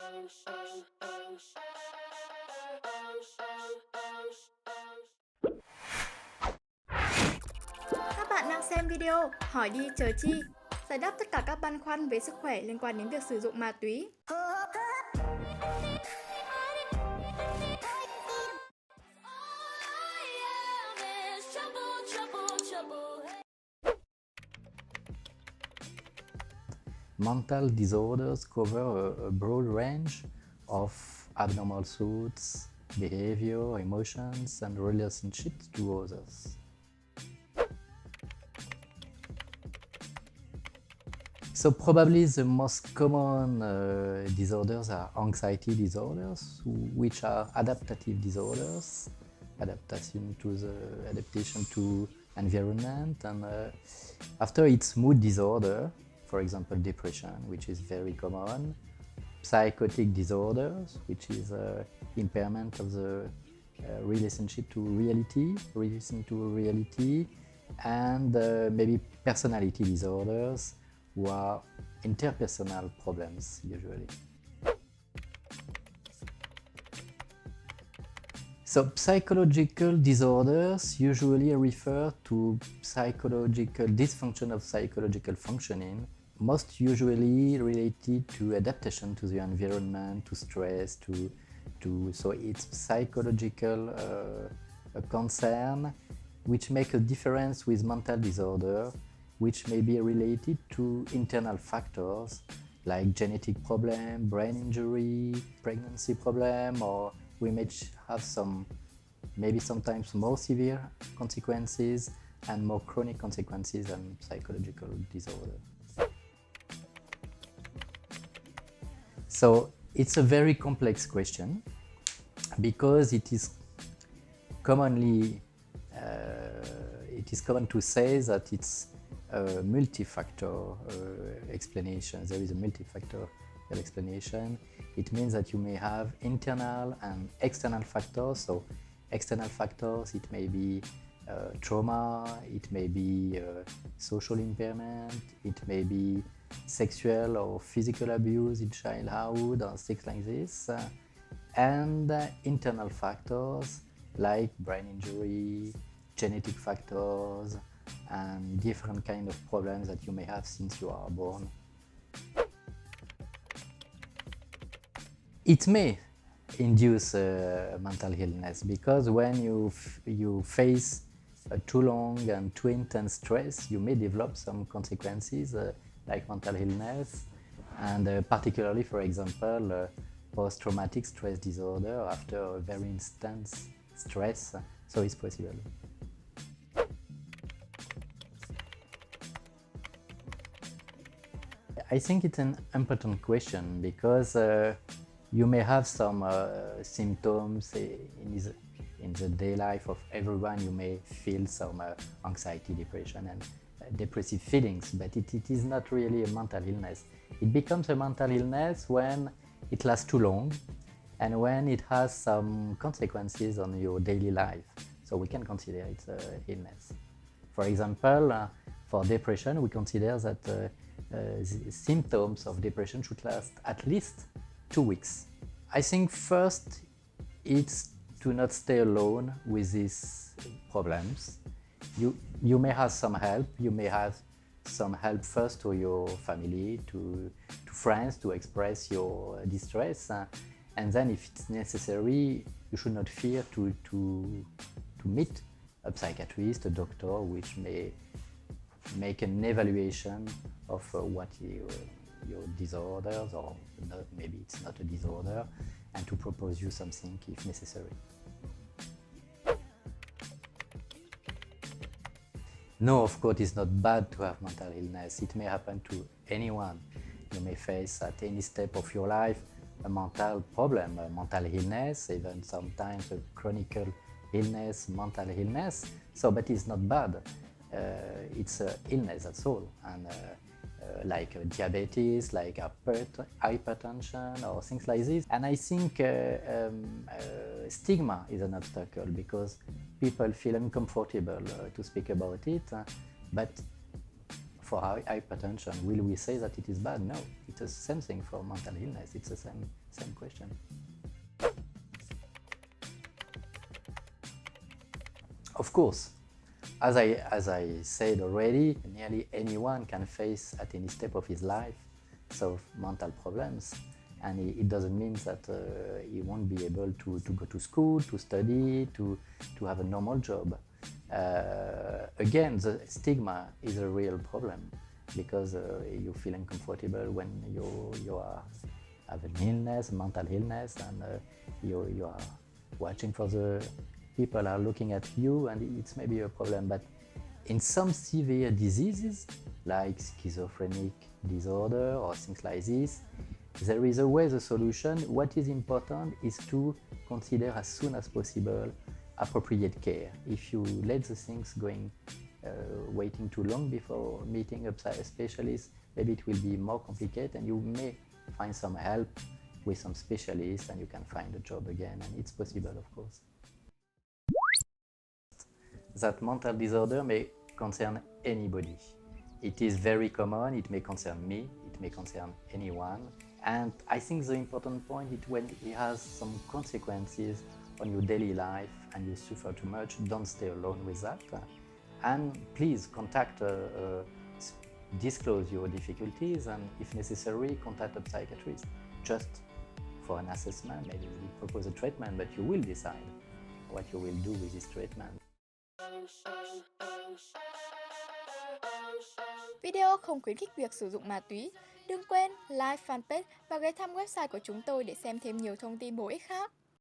Các bạn đang xem video Hỏi Đi Chờ Chi, giải đáp tất cả các băn khoăn về sức khỏe liên quan đến việc sử dụng ma túy. Mental disorders cover a broad range of abnormal thoughts, behavior, emotions, and relationships to others. So probably the most common disorders are anxiety disorders, which are adaptive disorders, adaptation to environment, and after it's mood disorder, for example depression, which is very common, psychotic disorders, which is impairment of the relationship to reality, and maybe personality disorders, who are interpersonal problems usually. So psychological disorders usually refer to psychological dysfunction of psychological functioning, most usually related to adaptation to the environment, to stress, so it's psychological concern, which make a difference with mental disorder, which may be related to internal factors like genetic problem, brain injury, pregnancy problem, or we may have some, maybe sometimes more severe consequences and more chronic consequences than psychological disorder. So it's a very complex question because it is common to say that it's a multi-factor explanation. There is a multi-factor explanation. It means that you may have internal and external factors. So external factors, it may be trauma, it may be social impairment, it may be sexual or physical abuse in childhood or things like this, and internal factors like brain injury, genetic factors, and different kind of problems that you may have since you are born. It may induce mental illness because when you face too long and too intense stress, you may develop some consequences like mental illness, and particularly, for example, post-traumatic stress disorder after a very intense stress, so it's possible. I think it's an important question because you may have some symptoms in the day life of everyone. You may feel some anxiety, depression, and depressive feelings, but it is not really a mental illness. It becomes a mental illness when it lasts too long and when it has some consequences on your daily life. So we can consider it an illness. For example, for depression, we consider that the symptoms of depression should last at least 2 weeks. I think first it's to not stay alone with these problems. You may have some help. You may have some help first to your family, to friends, to express your distress, and then if it's necessary, you should not fear to meet a psychiatrist, a doctor, which may make an evaluation of what your disorders, or not, maybe it's not a disorder, and to propose you something if necessary. No, of course, it's not bad to have mental illness. It may happen to anyone. You may face at any step of your life a mental problem, a mental illness, even sometimes a chronic illness, mental illness. So, but it's not bad. It's an illness, that's all. And like diabetes, like hypertension, or things like this. And I think stigma is an obstacle because people feel uncomfortable to speak about it. But for hypertension, will we say that it is bad? No, it's the same thing for mental illness. It's the same question. Of course, as I said already, nearly anyone can face at any step of his life solve mental problems, and it doesn't mean that he won't be able to go to school, to study, to have a normal job. Again, the stigma is a real problem because you feel uncomfortable when you have an illness, a mental illness, and you are watching for the people are looking at you, and it's maybe a problem. But in some severe diseases, like schizophrenic disorder or things like this, there is always a solution. What is important is to consider as soon as possible appropriate care. If you let the things going, waiting too long before meeting a specialist, maybe it will be more complicated, and you may find some help with some specialists, and you can find a job again, and it's possible, of course. That mental disorder may concern anybody. It is very common, it may concern me, it may concern anyone. And I think the important point is when it has some consequences on your daily life and you suffer too much, don't stay alone with that. And please contact, disclose your difficulties, and if necessary, contact a psychiatrist just for an assessment. Maybe we propose a treatment, but you will decide what you will do with this treatment. Video không khuyến khích việc sử dụng ma túy. Đừng quên like fanpage và ghé thăm website của chúng tôi để xem thêm nhiều thông tin bổ ích khác.